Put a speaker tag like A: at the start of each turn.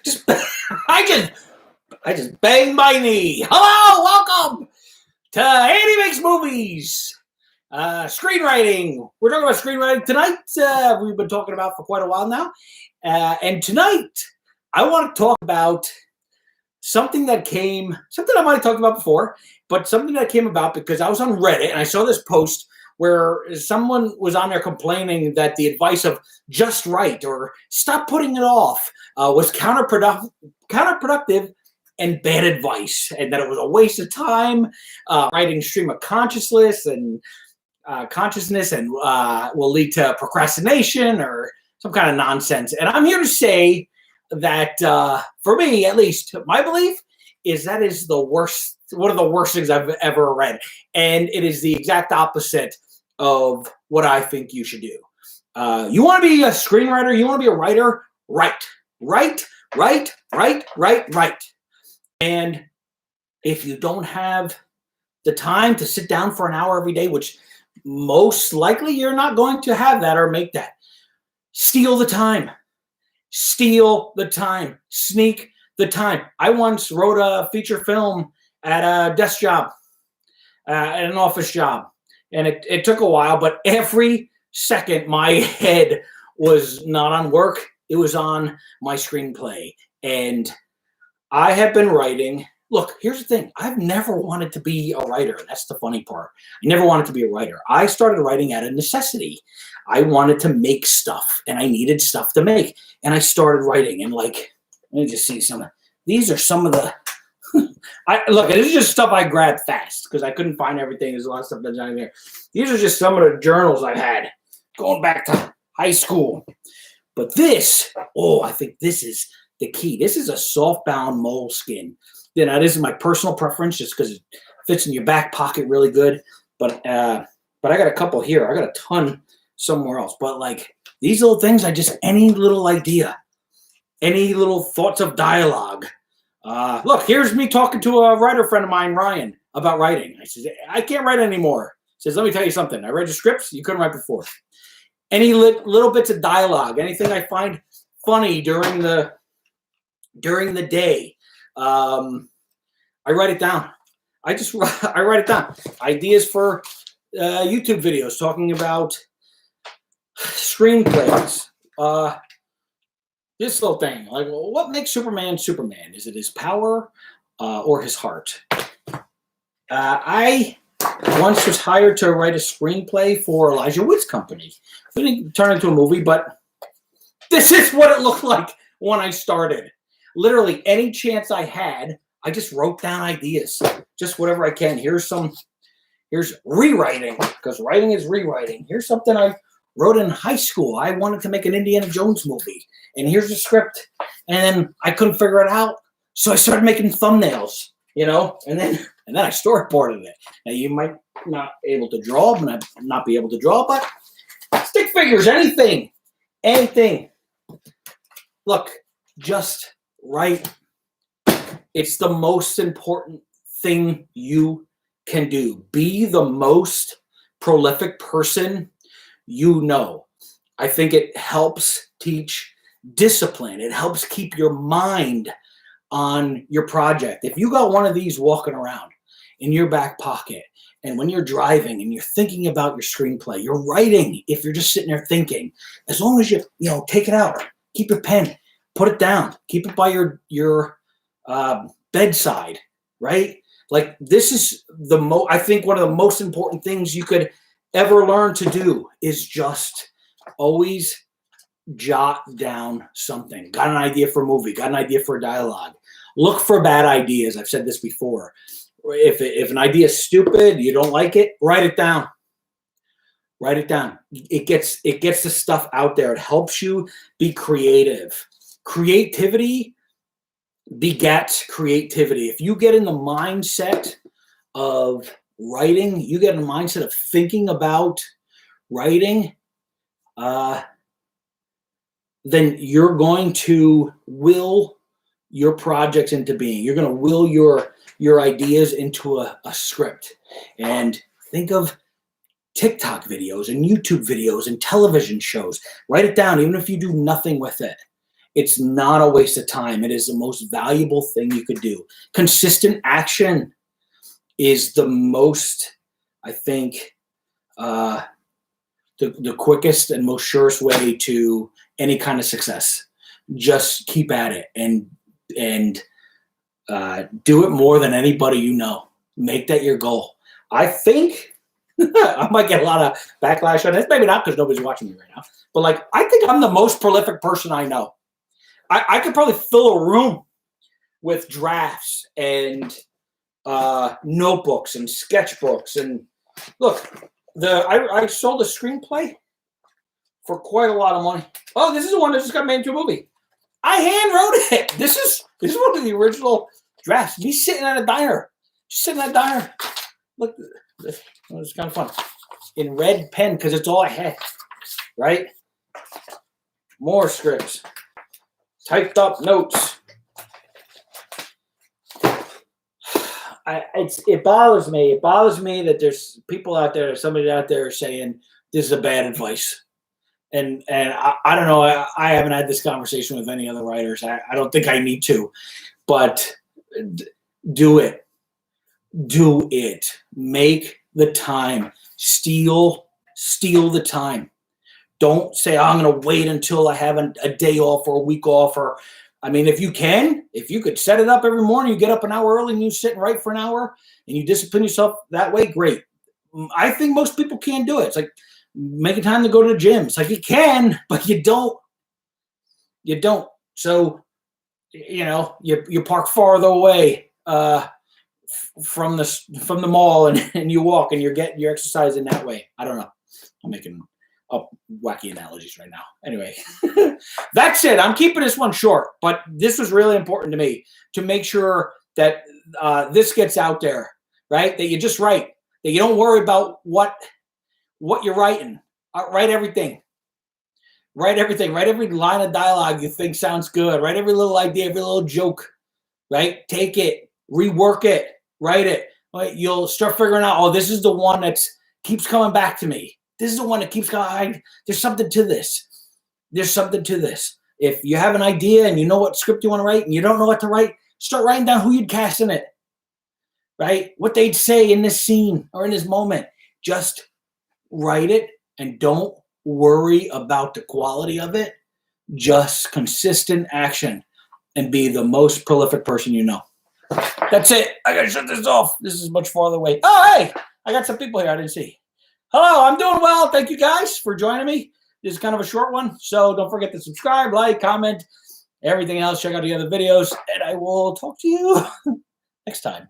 A: Just I just banged my knee. Hello, welcome to Andy Makes Movies. Screenwriting. We're talking about screenwriting tonight. We've been talking about for quite a while now. And tonight, I want to talk about something I might have talked about before, but something that came about because I was on Reddit and I saw this post where someone was on there complaining that the advice of just write or stop putting it off was counterproductive and bad advice, and that it was a waste of time, writing stream of consciousness and will lead to procrastination or some kind of nonsense. And I'm here to say that for me, at least, my belief is that is one of the worst things I've ever read, and it is the exact opposite of what I think you should do. You want to be a screenwriter, you want to be a writer, write. And if you don't have the time to sit down for an hour every day, which most likely you're not going to have that or make that, steal the time. Sneak the time. I once wrote a feature film at a desk job, at an office job. And it took a while, but every second my head was not on work. It was on my screenplay. And I have been writing. Look, here's the thing. I've never wanted to be a writer. That's the funny part. I never wanted to be a writer. I started writing out of necessity. I wanted to make stuff, and I needed stuff to make. And I started writing. And let me just see some. These are some of the. Look, this is just stuff I grabbed fast because I couldn't find everything. There's a lot of stuff that's down here. These are just some of the journals I had going back to high school. But this, I think this is the key. This is a soft-bound moleskin. Now, this is my personal preference just because it fits in your back pocket really good. But I got a couple here. I got a ton somewhere else. But these little things, any little idea, any little thoughts of dialogue. Look, here's me talking to a writer friend of mine, Ryan, about writing. I said, I can't write anymore. He says, let me tell you something. I read your scripts. You couldn't write before. Any little bits of dialogue, anything I find funny during the day, I write it down. I write it down. Ideas for YouTube videos talking about screenplays. This little thing, what makes Superman Superman? Is it his power or his heart? I once was hired to write a screenplay for Elijah Wood's company. We didn't turn it into a movie, but this is what it looked like when I started. Literally, any chance I had, I just wrote down ideas, just whatever I can. Here's rewriting, because writing is rewriting. Here's something I wrote in high school. I wanted to make an Indiana Jones movie, and here's the script. And then I couldn't figure it out, so I started making thumbnails, and then I storyboarded it. Now, you might not be able to draw, but stick figures, anything. Look, just write. It's the most important thing you can do. Be the most prolific person you know. I think it helps teach discipline. It helps keep your mind on your project. If you got one of these walking around in your back pocket, and when you're driving and you're thinking about your screenplay, you're writing. If you're just sitting there thinking, as long as you take it out, keep your pen, put it down, keep it by your bedside, right? This is I think one of the most important things you could ever learn to do is just always jot down something. Got an idea for a movie, got an idea for a dialogue. Look for bad ideas. I've said this before. If an idea is stupid, you don't like it, write it down. Write it down. It gets the stuff out there. It helps you be creative. Creativity begets creativity. If you get in the mindset of writing, you get in the mindset of thinking about writing, then you're going to will your projects into being. You're going to will your ideas into a script. And think of TikTok videos and YouTube videos and television shows. Write it down, even if you do nothing with it. It's not a waste of time. It is the most valuable thing you could do. Consistent action is the most, I think, the quickest and most surest way to any kind of success. Just keep at it and do it more than anybody you know. Make that your goal. I think I might get a lot of backlash on this. Maybe not, because nobody's watching me right now. But like, I think I'm the most prolific person I know. I could probably fill a room with drafts and notebooks and sketchbooks. And look, I sold a screenplay for quite a lot of money. Oh, this is the one that just got made into a movie. I hand wrote it. This is one of the original drafts. Me sitting at a diner. Just sitting at a diner. Look, it's kind of fun. In red pen, because it's all I had. Right? More scripts. Typed up notes. It bothers me. It bothers me that there's people out there, somebody out there saying this is a bad advice. And I don't know. I haven't had this conversation with any other writers. I don't think I need to. But do it. Do it. Make the time. Steal the time. Don't say, oh, I'm going to wait until I have a day off or a week off. Or, I mean, if you could set it up every morning, you get up an hour early and you sit and write for an hour and you discipline yourself that way, great. I think most people can't do it. It's like making time to go to the gym. It's like you can, but you don't. You don't. So, you park farther away from the mall and you walk and you're getting your exercise in that way. I don't know. I'm making up wacky analogies right now. Anyway, that's it. I'm keeping this one short, but this was really important to me to make sure that this gets out there, right? That you just write, that you don't worry about what you're writing. Write everything. Write everything. Write every line of dialogue you think sounds good. Write every little idea, every little joke, right? Take it, rework it, write it. Right? You'll start figuring out, oh, this is the one that keeps coming back to me. This is the one that keeps going. There's something to this. There's something to this. If you have an idea and you know what script you want to write and you don't know what to write, start writing down who you'd cast in it, right? What they'd say in this scene or in this moment. Just write it and don't worry about the quality of it. Just consistent action and be the most prolific person you know. That's it. I got to shut this off. This is much farther away. Oh, hey, I got some people here I didn't see. Hello, I'm doing well. Thank you guys for joining me. This is kind of a short one, so don't forget to subscribe, like, comment, everything else. Check out the other videos, and I will talk to you next time.